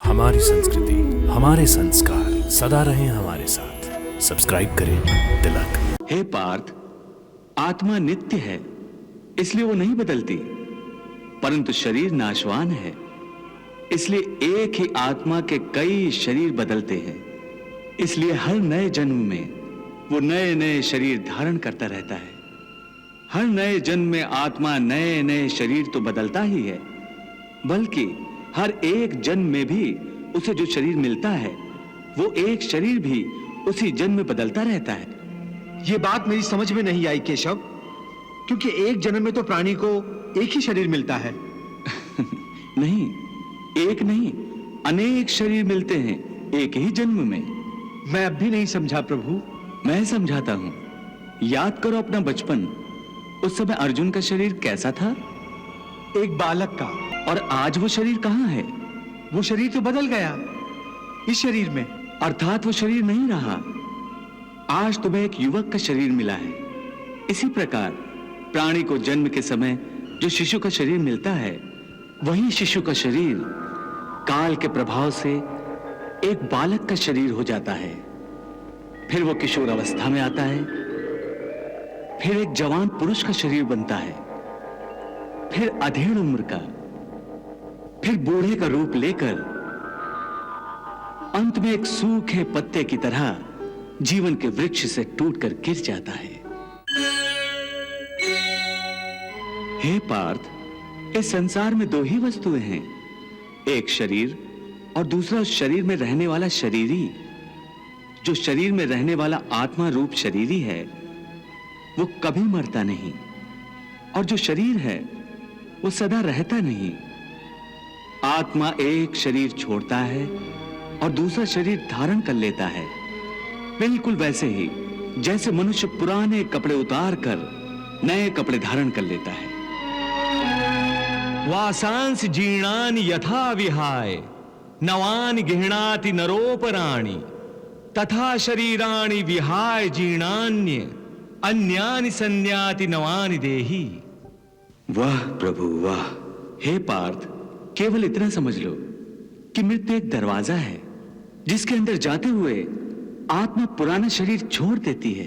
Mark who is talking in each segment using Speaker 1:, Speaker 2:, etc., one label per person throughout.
Speaker 1: हमारी संस्कृति, हमारे संस्कार सदा रहें हमारे साथ। सब्सक्राइब करें तिलक।
Speaker 2: हे पार्थ, आत्मा नित्य है, इसलिए वो नहीं बदलती, परंतु शरीर नाशवान है, इसलिए एक ही आत्मा के कई शरीर बदलते हैं। इसलिए हर नए जन्म में वो नए नए शरीर धारण करता रहता है। हर नए जन्म में आत्मा नए नए शरीर तो बदलता ही है, बल्कि हर एक जन्म में भी उसे जो शरीर मिलता है वो एक शरीर भी उसी जन्म में बदलता रहता है।
Speaker 3: ये बात मेरी समझ में नहीं आई केशव, क्योंकि एक जन्म में तो प्राणी को एक ही शरीर मिलता है।
Speaker 2: नहीं, एक नहीं, अनेक शरीर मिलते हैं एक ही जन्म में।
Speaker 3: मैं अब भी नहीं समझा प्रभु।
Speaker 2: मैं समझाता हूं। याद करो अपना बचपन। उस समय अर्जुन का शरीर कैसा था?
Speaker 3: एक बालक का।
Speaker 2: और आज वो शरीर कहां है?
Speaker 3: वो शरीर तो बदल गया इस शरीर में।
Speaker 2: अर्थात वो शरीर नहीं रहा। आज तुम्हें एक युवक का शरीर मिला है। इसी प्रकार प्राणी को जन्म के समय जो शिशु का शरीर मिलता है, वही शिशु का शरीर काल के प्रभाव से एक बालक का शरीर हो जाता है। फिर वो किशोर अवस्था में आता है, फिर एक जवान पुरुष का शरीर बनता है, फिर अधेड़ उम्र का, फिर बूढ़े का रूप लेकर अंत में एक सूखे पत्ते की तरह जीवन के वृक्ष से टूटकर गिर जाता है। हे पार्थ, इस संसार में दो ही वस्तुएं हैं, एक शरीर और दूसरा उस शरीर में रहने वाला शरीरी। जो शरीर में रहने वाला आत्मा रूप शरीरी है वो कभी मरता नहीं, और जो शरीर है वो सदा रहता नहीं। आत्मा एक शरीर छोड़ता है और दूसरा शरीर धारण कर लेता है, बिल्कुल वैसे ही जैसे मनुष्य पुराने कपड़े उतार कर नए कपड़े धारण कर लेता है।
Speaker 4: वासांस जीर्णानि यथा विहाय नवानि गृह्णाति नरोपराणि तथा शरीराणि विहाय जीर्णान्य अन्यानि संन्याति नवानि देहि।
Speaker 2: वाह प्रभु वाह। हे पार्थ, केवल इतना समझ लो कि मृत्यु एक दरवाजा है जिसके अंदर जाते हुए आत्मा पुराना शरीर छोड़ देती है।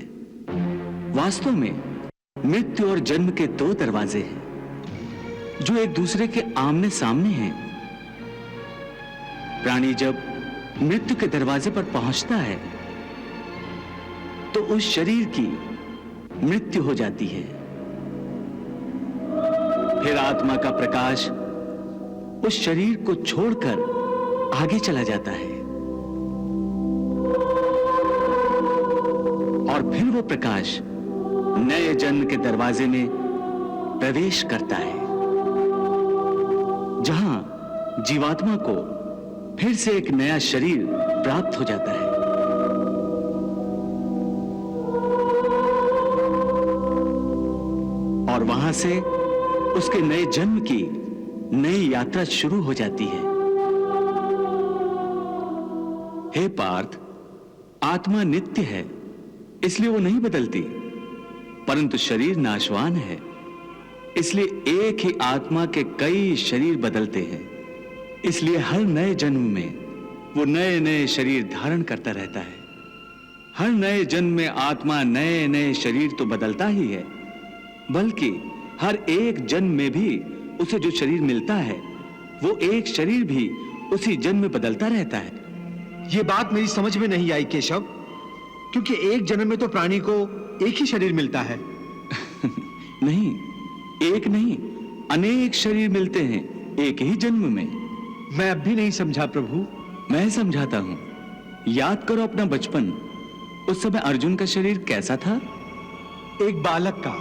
Speaker 2: वास्तव में मृत्यु और जन्म के दो दरवाजे हैं जो एक दूसरे के आमने सामने हैं। प्राणी जब मृत्यु के दरवाजे पर पहुंचता है तो उस शरीर की मृत्यु हो जाती है। फिर आत्मा का प्रकाश उस शरीर को छोड़कर आगे चला जाता है, और फिर वो प्रकाश नए जन्म के दरवाजे में प्रवेश करता है, जहां जीवात्मा को फिर से एक नया शरीर प्राप्त हो जाता है। और वहां से उसके नए जन्म की नई यात्रा शुरू हो जाती है। हे पार्थ, आत्मा नित्य है, इसलिए वो नहीं बदलती, परंतु शरीर नाशवान है, इसलिए एक ही आत्मा के कई शरीर बदलते हैं। इसलिए हर नए जन्म में वो नए नए शरीर धारण करता रहता है। हर नए जन्म में आत्मा नए नए शरीर तो बदलता ही है, बल्कि हर एक जन्म में भी उसे जो शरीर मिलता है वो एक शरीर भी उसी जन्म में बदलता रहता है।
Speaker 3: ये बात मेरी समझ में नहीं आई केशव, क्योंकि एक जन्म में तो प्राणी को एक ही शरीर मिलता है।
Speaker 2: नहीं, एक नहीं, अनेक शरीर मिलते हैं एक ही जन्म में।
Speaker 3: मैं अब भी नहीं समझा प्रभु।
Speaker 2: मैं समझाता हूं। याद करो अपना बचपन। उस समय अर्जुन का शरीर कैसा था?
Speaker 3: एक बालक का।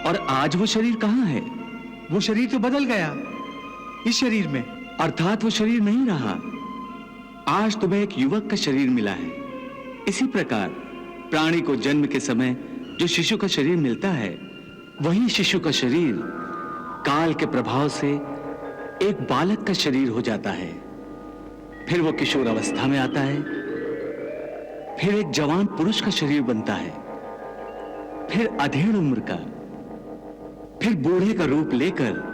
Speaker 2: और आज वो शरीर कहां है?
Speaker 3: वो शरीर तो बदल गया इस शरीर में।
Speaker 2: अर्थात वो शरीर नहीं रहा। आज तुम्हें एक युवक का शरीर मिला है। इसी प्रकार प्राणी को जन्म के समय जो शिशु का शरीर मिलता है, वही शिशु का शरीर काल के प्रभाव से एक बालक का शरीर हो जाता है। फिर वो किशोर अवस्था में आता है, फिर एक जवान पुरुष का शरीर बनता है, फिर अधेड़ उम्र का, फिर बूढ़े का रूप लेकर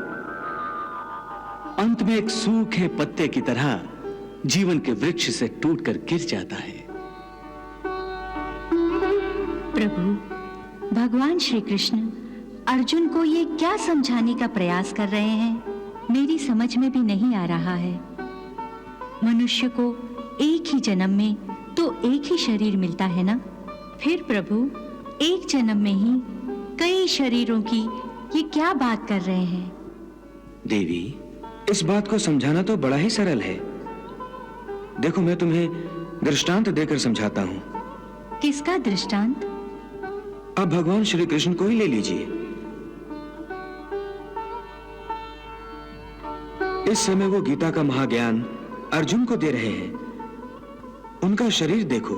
Speaker 2: अंत में एक सूखे पत्ते की तरह जीवन के वृक्ष से टूटकर गिर जाता है।
Speaker 5: प्रभु, भगवान श्री कृष्ण अर्जुन को ये क्या समझाने का प्रयास कर रहे हैं, मेरी समझ में भी नहीं आ रहा है। मनुष्य को एक ही जन्म में तो एक ही शरीर मिलता है ना, फिर प्रभु एक जन्म में ही कई शरीरों की ये क्या बात कर रहे हैं?
Speaker 3: देवी, इस बात को समझाना तो बड़ा ही सरल है। देखो, मैं तुम्हें दृष्टांत देकर समझाता हूं।
Speaker 5: किसका दृष्टांत?
Speaker 3: अब भगवान श्री कृष्ण को ही ले लीजिए। इस समय वो गीता का महाज्ञान अर्जुन को दे रहे हैं। उनका शरीर देखो।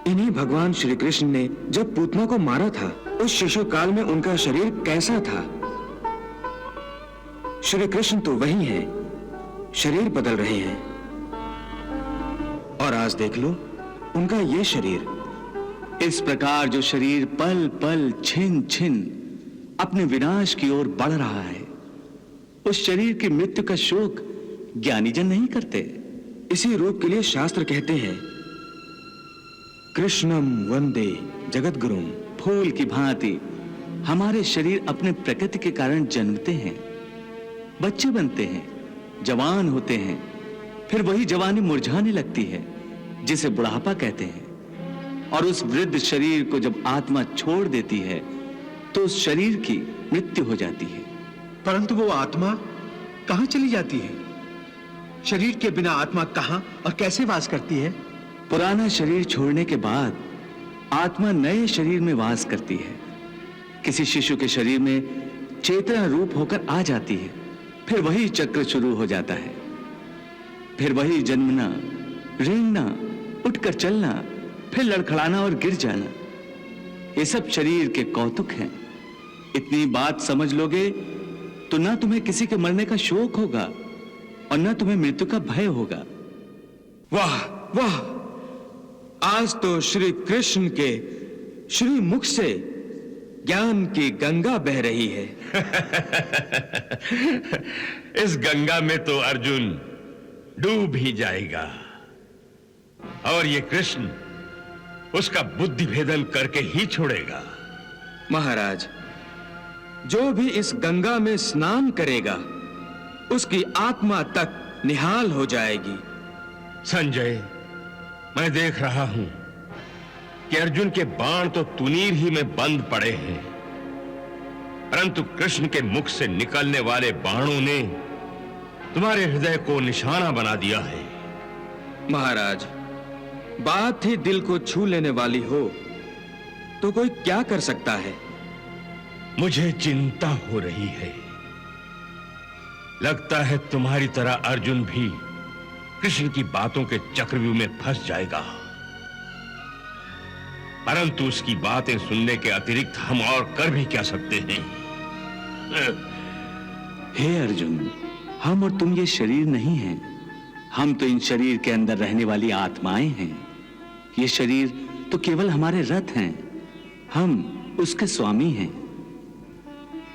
Speaker 3: इन्हीं भगवान श्री कृष्ण ने जब पूतना को मारा था, उस शिशु काल में उनका शरीर कैसा था? श्री कृष्ण तो वही हैं, शरीर बदल रहे हैं। और आज देख लो उनका ये शरीर।
Speaker 2: इस प्रकार जो शरीर पल पल छिन छिन अपने विनाश की ओर बढ़ रहा है, उस शरीर की मृत्यु का शोक ज्ञानीजन नहीं करते।
Speaker 3: इसी रूप के लिए शास्त्र कहते हैं, कृष्णम वंदे जगद्गुरुम।
Speaker 2: फूल की भांति हमारे शरीर अपने प्रकृति के कारण जन्मते हैं, बच्चे बनते हैं, जवान होते हैं, फिर वही जवानी मुरझाने लगती है जिसे बुढ़ापा कहते हैं। और उस वृद्ध शरीर को जब आत्मा छोड़ देती है तो उस शरीर की मृत्यु हो जाती है।
Speaker 3: परंतु वो आत्मा कहां चली जाती है? शरीर के बिना आत्मा कहां और कैसे वास करती है?
Speaker 2: पुराना शरीर छोड़ने के बाद आत्मा नए शरीर में वास करती है। किसी शिशु के शरीर में चेतना रूप होकर आ जाती है, फिर वही चक्र शुरू हो जाता है। फिर वही जन्मना, रेंगना, उठकर चलना, फिर लड़खड़ाना और गिर जाना। ये सब शरीर के कौतुक हैं। इतनी बात समझ लोगे तो ना तुम्हें किसी के मरने का शोक होगा और ना तुम्हें मृत्यु का भय होगा।
Speaker 3: वाह वाह, आज तो श्री कृष्ण के श्री मुख से ज्ञान की गंगा बह रही है।
Speaker 6: इस गंगा में तो अर्जुन डूब ही जाएगा और ये कृष्ण उसका बुद्धि भेदन करके ही छोड़ेगा।
Speaker 3: महाराज, जो भी इस गंगा में स्नान करेगा उसकी आत्मा तक निहाल हो जाएगी।
Speaker 6: संजय, मैं देख रहा हूं कि अर्जुन के बाण तो तुनीर ही में बंद पड़े हैं, परंतु कृष्ण के मुख से निकलने वाले बाणों ने तुम्हारे हृदय को निशाना बना दिया है।
Speaker 3: महाराज, बात ही दिल को छू लेने वाली हो तो कोई क्या कर सकता है?
Speaker 6: मुझे चिंता हो रही है। लगता है तुम्हारी तरह अर्जुन भी कृष्ण की बातों के चक्रव्यूह में फंस जाएगा, परंतु उसकी बातें सुनने के अतिरिक्त हम और कर भी क्या सकते हैं?
Speaker 2: हे अर्जुन, हम और तुम ये शरीर नहीं हैं। हम तो इन शरीर के अंदर रहने वाली आत्माएं हैं। ये शरीर तो केवल हमारे रथ हैं, हम उसके स्वामी हैं।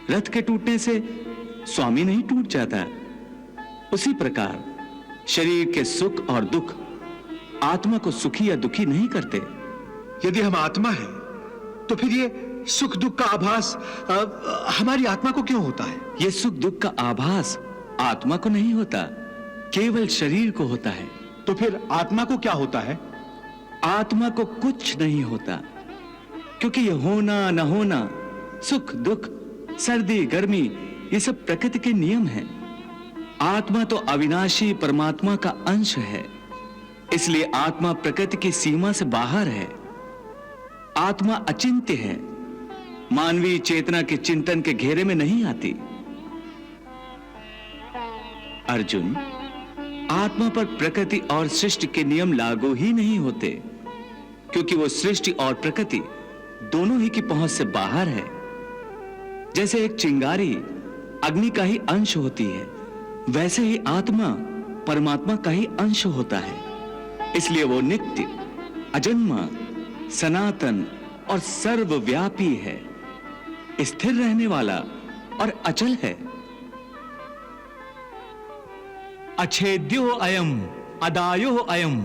Speaker 2: रथ के टूटने से स्वामी नहीं टूट जाता, उसी प्रकार शरीर के सुख और दुख आत्मा को सुखी या दुखी नहीं करते।
Speaker 3: यदि हम आत्मा हैं तो फिर ये सुख दुख का आभास हमारी आत्मा को क्यों होता है?
Speaker 2: ये सुख दुख का आभास आत्मा को नहीं होता, केवल शरीर को होता है।
Speaker 3: तो फिर आत्मा को क्या होता है?
Speaker 2: आत्मा को कुछ नहीं होता, क्योंकि ये होना न होना, सुख दुख, सर्दी गर्मी, ये सब प्रकृति के नियम हैं। आत्मा तो अविनाशी परमात्मा का अंश है, इसलिए आत्मा प्रकृति की सीमा से बाहर है। आत्मा अचिंत्य है, मानवीय चेतना के चिंतन के घेरे में नहीं आती। अर्जुन, आत्मा पर प्रकृति और सृष्टि के नियम लागू ही नहीं होते, क्योंकि वो सृष्टि और प्रकृति दोनों ही की पहुंच से बाहर है। जैसे एक चिंगारी अग्नि का ही अंश होती है, वैसे ही आत्मा परमात्मा का ही अंश होता है। इसलिए वो नित्य, अजन्मा, सनातन और सर्वव्यापी है, स्थिर रहने वाला और अचल है।
Speaker 4: अछेद्यो अयम अदायो अयम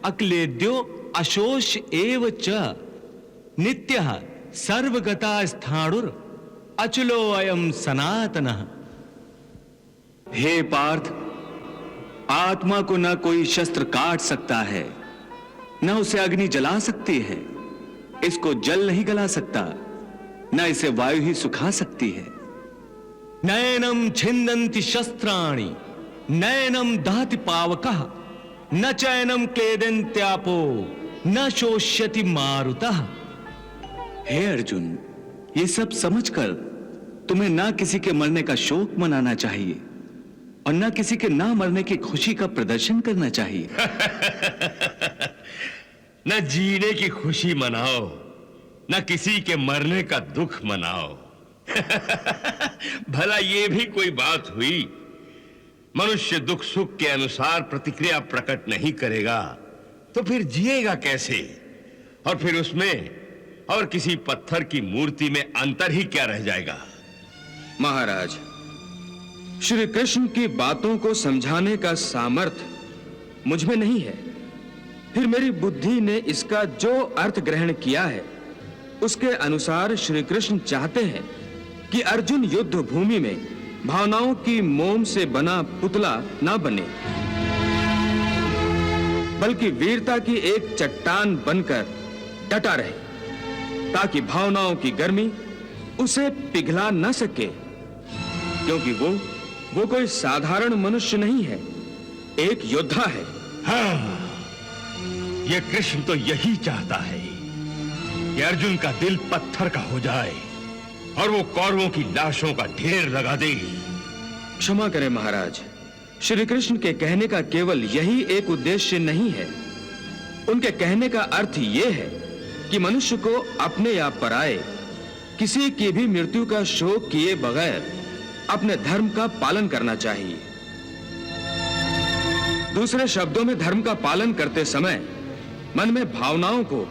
Speaker 4: अक्लेद्यो अशोष एव च नित्यः सर्वगता स्थाणुर अचलो अयम सनातनः।
Speaker 2: हे पार्थ, आत्मा को न कोई शस्त्र काट सकता है, न उसे अग्नि जला सकती है, इसको जल नहीं गला सकता, न इसे वायु ही सुखा सकती है।
Speaker 4: नैनम छिन्दन्ति शस्त्राणि नैनम दहति पावकः न चैनम क्लेदन्त्यापो न शोष्यति मारुतः।
Speaker 2: हे अर्जुन, ये सब समझकर तुम्हें ना किसी के मरने का शोक मनाना चाहिए और ना किसी के ना मरने की खुशी का प्रदर्शन करना चाहिए।
Speaker 6: न जीने की खुशी मनाओ, न किसी के मरने का दुख मनाओ। भला ये भी कोई बात हुई? मनुष्य दुख सुख के अनुसार प्रतिक्रिया प्रकट नहीं करेगा तो फिर जिएगा कैसे? और फिर उसमें और किसी पत्थर की मूर्ति में अंतर ही क्या रह जाएगा?
Speaker 3: महाराज, श्री कृष्ण की बातों को समझाने का सामर्थ्य मुझ में नहीं है। फिर मेरी बुद्धि ने इसका जो अर्थ ग्रहण किया है उसके अनुसार श्री कृष्ण चाहते हैं कि अर्जुन युद्ध भूमि में भावनाओं की मोम से बना पुतला ना बने, बल्कि वीरता की एक चट्टान बनकर डटा रहे, ताकि भावनाओं की गर्मी उसे पिघला न सके, क्योंकि वो कोई साधारण मनुष्य नहीं है, एक योद्धा है।
Speaker 6: हाँ, ये कृष्ण तो यही चाहता है कि अर्जुन का दिल पत्थर का हो जाए और वो कौरवों की लाशों का ढेर लगा दे।
Speaker 3: क्षमा करें महाराज, श्री कृष्ण के कहने का केवल यही एक उद्देश्य नहीं है। उनके कहने का अर्थ यह है कि मनुष्य को अपने या पराये किसी की भी मृत्यु का शोक किए बगैर अपने धर्म का पालन करना चाहिए। दूसरे शब्दों में, धर्म का पालन करते समय मन में भावनाओं को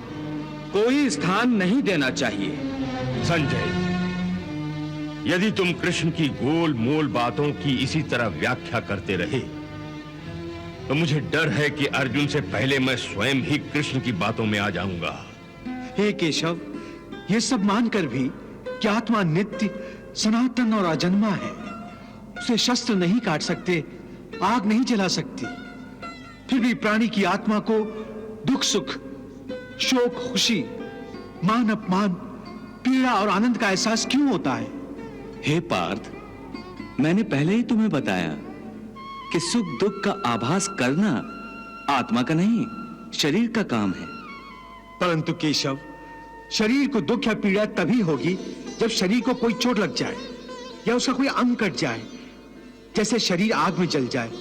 Speaker 3: कोई स्थान नहीं देना चाहिए।
Speaker 6: संजय, यदि तुम कृष्ण की गोल मोल बातों की इसी तरह व्याख्या करते रहे तो मुझे डर है कि अर्जुन से पहले मैं स्वयं ही कृष्ण की बातों में आ जाऊंगा।
Speaker 7: हे केशव, ये सब मानकर भी कि आत्मा नित्य, सनातन और अजन्मा है, उसे शस्त्र नहीं काट सकते, आग नहीं जला सकती, फिर भी प्राणी की आत्मा को दुख सुख, शोक खुशी, मान अपमान, पीड़ा और आनंद का एहसास क्यों होता है?
Speaker 2: हे पार्थ, मैंने पहले ही तुम्हें बताया कि सुख दुख का आभास करना आत्मा का नहीं, शरीर का काम है।
Speaker 7: परंतु केशव, शरीर को दुख या पीड़ा तभी होगी जब शरीर को कोई चोट लग जाए या उसका कोई अंग कट जाए। जैसे शरीर आग में जल जाए,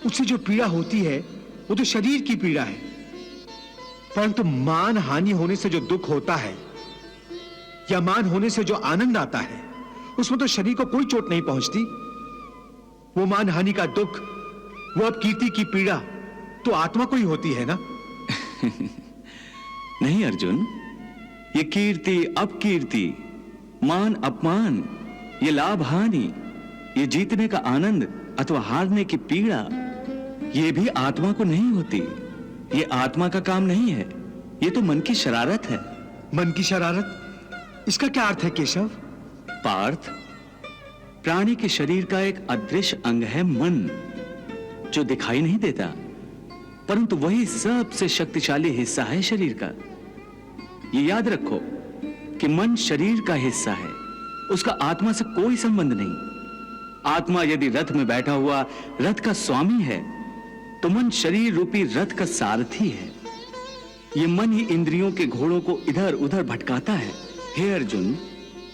Speaker 7: उससे जो पीड़ा होती है वो तो शरीर की पीड़ा है। परंतु मान हानि होने से जो दुख होता है या मान होने से जो आनंद आता है, उसमें तो शरीर को कोई चोट नहीं पहुंचती। वो मान हानि का दुख, वो अपकीर्ति की पीड़ा तो आत्मा को ही होती है ना?
Speaker 2: नहीं अर्जुन, ये कीर्ति अपकीर्ति, मान अपमान, ये लाभ हानि, ये जीतने का आनंद अथवा हारने की पीड़ा, ये भी आत्मा को नहीं होती। ये आत्मा का काम नहीं है, ये तो मन की शरारत है।
Speaker 7: मन की शरारत, इसका क्या अर्थ है केशव?
Speaker 2: पार्थ, प्राणी के शरीर का एक अदृश्य अंग है मन, जो दिखाई नहीं देता, परंतु वही सबसे शक्तिशाली हिस्सा है शरीर का। ये याद रखो कि मन शरीर का हिस्सा है, उसका आत्मा से कोई संबंध नहीं। आत्मा यदि रथ में बैठा हुआ रथ का स्वामी है तो मन शरीर रूपी रथ का सारथी है। ये मन ही इंद्रियों के घोड़ों को इधर उधर भटकाता है। हे अर्जुन,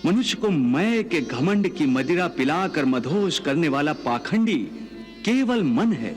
Speaker 2: मनुष्य को मैं के घमंड की मदिरा पिलाकर मदहोश करने वाला पाखंडी केवल मन है।